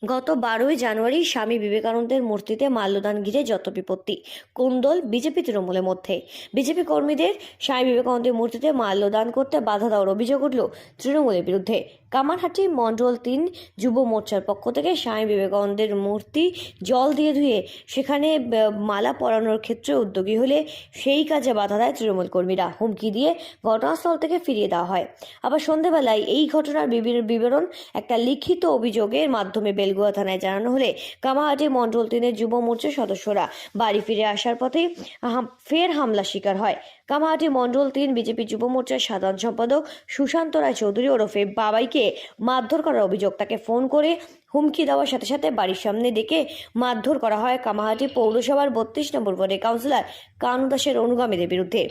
গত 12ই জানুয়ারি স্বামী বিবেকানন্দের মূর্তিতে মাল্যদান ঘিরে যত বিপত্তি, কোন্দল বিজেপি তৃণমূলের মধ্যে। বিজেপি কর্মীদের স্বামী বিবেকানন্দের মূর্তিতে মাল্যদান করতে বাধা দেওয়ার অভিযোগ উঠল তৃণমূলের বিরুদ্ধে। কামারহাটি মণ্ডল 3 যুব মোর্চার পক্ষ থেকে স্বামী বিবেকানন্দের মূর্তি জল দিয়ে ধুয়ে সেখানে মালা পরানোর ক্ষেত্রে উদ্যোগী হলে সেই কাজে বাধা দেয় তৃণমূল কর্মীরা। হুমকি দিয়ে ঘটনাস্থল থেকে ফিরিয়ে দেওয়া হয়। আবার সন্ধেবেলায় এই ঘটনার বিবরণ একটা লিখিত অভিযোগের মাধ্যমে বেলগুয়া থানায় জানানো হলে কামারহাটি মণ্ডল 3 যুব মোর্চার সদস্যরা বাড়ি ফিরে আসার পথে ফের হামলা শিকার হয়। কামারহাটি মণ্ডল 3 বিজেপি যুব মোর্চার সাধারণ সম্পাদক সুশান্ত রায় চৌধুরী ওরফে বাবাইকে মারধর করার অভিযোগ। তাকে ফোন করে হুমকি দেওয়ার সাথে সাথে বাড়ির সামনে ডেকে মারধর করা হয় কামারহাটি পৌরসভার 32 নম্বর ওয়ার্ডের কাউন্সিলর কানু দাসের অনুগামীদের বিরুদ্ধে।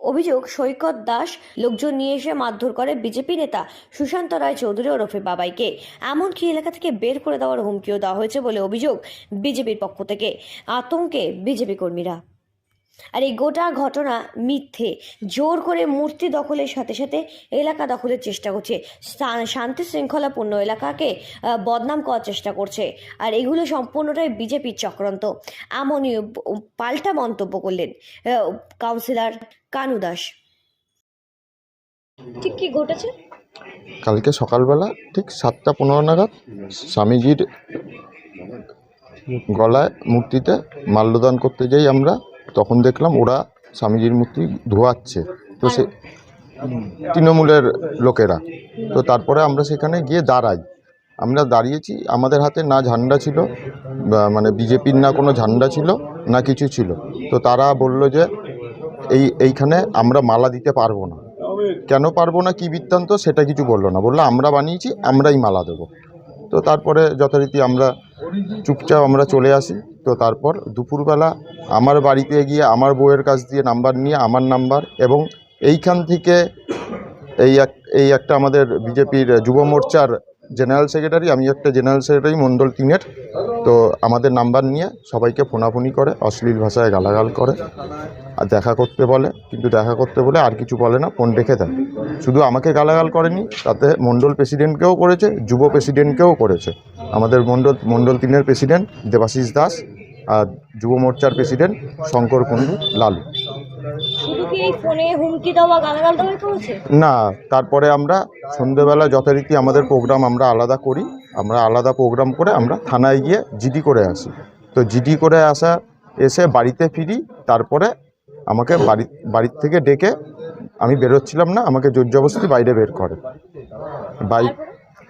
অভিযোগ, সৈকত দাস লোকজন নিয়ে এসে মারধর করে বিজেপি নেতা সুশান্ত রায় চৌধুরী ওরফে বাবাইকে। এমনকি এলাকা থেকে বের করে দেওয়ার হুমকিও দেওয়া হয়েছে বলে অভিযোগ বিজেপির পক্ষ থেকে। আতঙ্কে বিজেপি কর্মীরা। আর এই গোটা ঘটনা মিথ্যে। জোর করে মূর্তি দখলের সাথে সাথে এলাকা দখলের চেষ্টা করছে, শান্তি শৃঙ্খলাপূর্ণ এলাকাকে বদনাম করার চেষ্টা করছে। আর এগুলো সম্পূর্ণটাই বিজেপির চক্রান্ত। এমনই পাল্টা মন্তব্য করলেন কাউন্সিলর কানু দাস। ঠিক কি ঘটেছে? কালকে সকালবেলা ঠিক 7:15 নাগাদ স্বামীজির গলায় মূর্তিতে মাল্যদান করতে যাই আমরা, তখন দেখলাম ওরা স্বামীজির মূর্তি ধোয়াচ্ছে। তো সে তৃণমূলের লোকেরা, তো তারপরে আমরা সেখানে গিয়ে দাঁড়াই। আমরা দাঁড়িয়েছি, আমাদের হাতে না ঝান্ডা ছিল, মানে বিজেপির না কোনো ঝান্ডা ছিল না কিছু ছিল। তো তারা বলল যে এইখানে আমরা মালা দিতে পারবো না। কেন পারবো না, কী বৃত্তান্ত সেটা কিছু বললো না, বললো আমরা বানিয়েছি, আমরাই মালা দেবো। তো তারপরে যথারীতি আমরা চুপচাপ আমরা চলে আসি। তো তারপর দুপুরবেলা আমার বাড়িতে গিয়ে আমার বউয়ের কাছ দিয়ে নাম্বার নিয়ে আমার নাম্বার এবং এইখান থেকে এই একটা আমাদের বিজেপির যুব মোর্চার জেনারেল সেক্রেটারি, আমি একটা জেনারেল সেক্রেটারি মণ্ডল 3-এর, তো আমাদের নাম্বার নিয়ে সবাইকে ফোনাফোনি করে, অশ্লীল ভাষায় গালাগাল করে, আর দেখা করতে বলে, কিন্তু দেখা করতে বলে আর কিছু বলে না, ফোন রেখে দেয়। শুধু আমাকে গালাগাল করেনি, তাতে মণ্ডল প্রেসিডেন্টকেও করেছে, যুব প্রেসিডেন্টকেও করেছে। আমাদের মণ্ডল 3-এর প্রেসিডেন্ট দেবাশিস দাস আর যুব মোর্চার প্রেসিডেন্ট শঙ্কর কুণ্ডু লালু। না, তারপরে আমরা সন্ধ্যেবেলা যথারীতি আমাদের প্রোগ্রাম আমরা আলাদা করি, আমরা আলাদা প্রোগ্রাম করে আমরা থানায় গিয়ে জিডি করে আসি। তো জিডি করে এসে বাড়িতে ফিরি। তারপরে আমাকে বাড়ির থেকে ডেকে, আমি বেরোচ্ছিলাম না, আমাকে জোরজবরদস্তি বাইরে বের করে।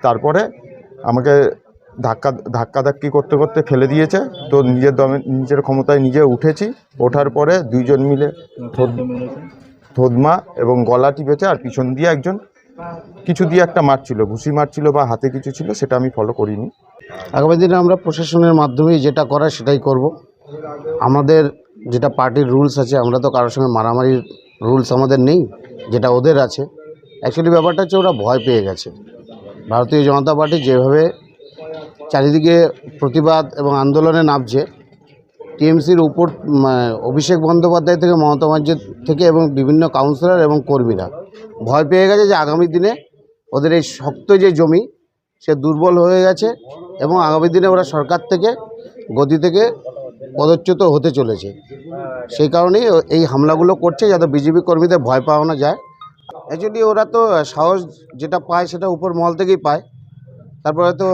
তারপরে আমাকে ধাক্কাধাক্কি করতে করতে ফেলে দিয়েছে। তো নিজের ক্ষমতায় নিজে উঠেছি। ওঠার পরে দুইজন মিলে থোদমা এবং গলা টিপেছে, আর পিছন দিয়ে একজন কিছু দিয়ে একটা মারছিল, ঘুষি মারছিল বা হাতে কিছু ছিল, সেটা আমি ফলো করিনি। আগামী দিনে আমরা প্রশাসনের মাধ্যমে যেটা করার সেটাই করব। আমাদের যেটা পার্টির রুলস আছে, আমরা তো কারোর সঙ্গে মারামারির রুলস আমাদের নেই, যেটা ওদের আছে। অ্যাকচুয়ালি ব্যাপারটা হচ্ছে ওরা ভয় পেয়ে গেছে। ভারতীয় জনতা পার্টি যেভাবে চারিদিকে প্রতিবাদ এবং আন্দোলনে নামছে, টিএমসির উপর অভিষেক বন্দ্যোপাধ্যায় থেকে মমতা ব্যানার্জি থেকে এবং বিভিন্ন কাউন্সিলর এবং কর্মীরা ভয় পেয়ে গেছে যে আগামী দিনে ওদের এই শক্ত যে জমি সে দুর্বল হয়ে গেছে এবং আগামী দিনে ওরা সরকার থেকে গদি থেকে পদচ্যুত হতে চলেছে। সেই কারণেই এই হামলাগুলো করছে, যাতে বিজেপি কর্মীদের ভয় পাওয়ানো যায়। অ্যাকচুয়ালি ওরা তো সাহস যেটা পায় সেটা উপর মহল থেকেই পায়। তারপরে তো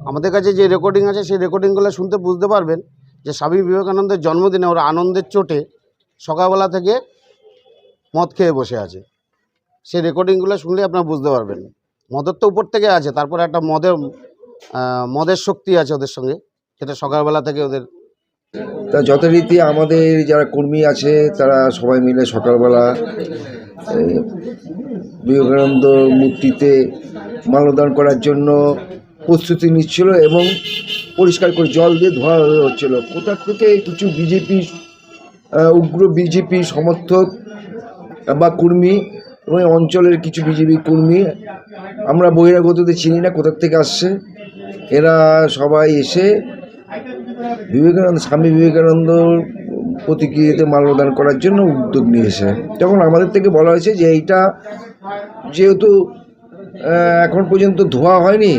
আমাদের কাছে যে রেকর্ডিং আছে সেই রেকর্ডিংগুলো শুনতে বুঝতে পারবেন যে স্বামী বিবেকানন্দের জন্মদিনে ওরা আনন্দের চোটে সকালবেলা থেকে মদ খেয়ে বসে আছে। সেই রেকর্ডিংগুলো শুনলে আপনারা বুঝতে পারবেন। মদের তো উপর থেকে আছে, তারপরে একটা মদের শক্তি আছে ওদের সঙ্গে, সেটা সকালবেলা থেকে ওদের। তা যথারীতি আমাদের যারা কর্মী আছে তারা সবাই মিলে সকালবেলা বিবেকানন্দ মূর্তিতে মাল্যদান করার জন্য প্রস্তুতি নিচ্ছিল এবং পরিষ্কার করে জল দিয়ে ধোয়া হচ্ছিল। কোথা থেকে কিছু উগ্র বিজেপি সমর্থক বা কর্মী এবং অঞ্চলের কিছু বিজেপি কর্মী, আমরা বহিরাগতদের চিনি না কোথা থেকে আসছে, এরা সবাই এসে স্বামী বিবেকানন্দর প্রতিকৃতিতে মাল্যদান করার জন্য উদ্যোগ নিয়েছে। তখন আমাদের থেকে বলা হয়েছে যে এইটা যেহেতু এখন পর্যন্ত ধোয়া হয়নি।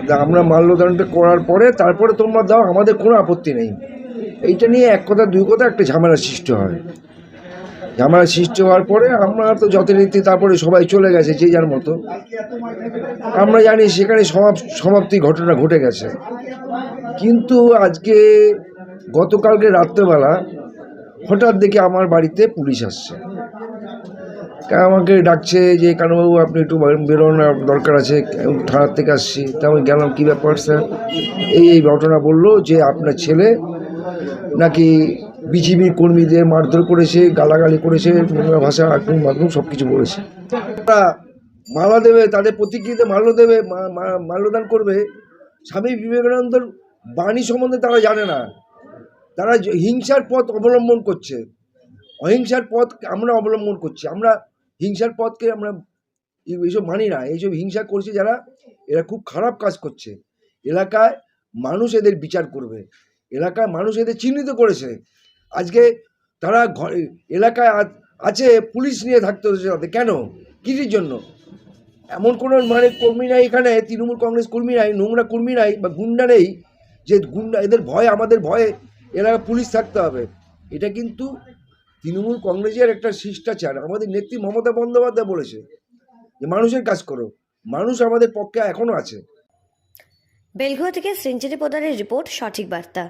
তা আমরা মাল্যদানটা করার পরে তারপরে তোমরা দাও, আমাদের কোনো আপত্তি নেই। এইটা নিয়ে এক কথা দুই কথা একটা ঝামেলা সৃষ্টি হয়। ঝামেলা সৃষ্টি হওয়ার পরে আমরা তো যথারীতি তারপরে সবাই চলে গেছে যে যার মতো। আমরা জানি সেখানে সমাপ্তি ঘটনা ঘটে গেছে। কিন্তু আজকে গতকালকে রাত্রেবেলা হঠাৎ দেখি আমার বাড়িতে পুলিশ আসছে, আমাকে ডাকছে যে কানুবাবু আপনি একটু বেরোনোর দরকার আছে, থানার থেকে আসছি। তা আমি গেলাম, কী ব্যাপার স্যার? এই ঘটনা বললো যে আপনার ছেলে নাকি বিজিবি কর্মীদের মারধর করেছে, গালাগালি করেছে, নোংরা ভাষা আক্রমণ মাধ্যম সব কিছু বলেছে। তারা মালা দেবে, তাদের প্রতিকৃতিতে মাল্যদান করবে। স্বামী বিবেকানন্দর বাণী সম্বন্ধে তারা জানে না। তারা হিংসার পথ অবলম্বন করছে, অহিংসার পথ আমরা অবলম্বন করছি। আমরা হিংসার পথকে আমরা এইসব মানি না। এইসব হিংসা করছে যারা, এরা খুব খারাপ কাজ করছে। এলাকায় মানুষ এদের বিচার করবে, এলাকায় মানুষ এদের চিহ্নিত করেছে। আজকে তারা এলাকায় আছে, পুলিশ নিয়ে থাকতে হচ্ছে তাদের। কেন? কিসের জন্য? এমন কোনো কর্মী নাই এখানে, তৃণমূল কংগ্রেস কর্মী নাই, নোংরা কর্মী নাই বা গুন্ডা নেই যে গুন্ডা এদের ভয়, আমাদের ভয়ে এলাকায় পুলিশ থাকতে হবে। এটা কিন্তু তৃণমূল কংগ্রেসের একটা শিষ্টাচার। আমাদের নেত্রী মমতা বন্দ্যোপাধ্যায় বলেছে যে মানুষের কাজ করো, মানুষ আমাদের পক্ষে এখনো আছে। বেলঘুয়া থেকে সেঞ্চুরি প্রধানের রিপোর্ট, সঠিক বার্তা।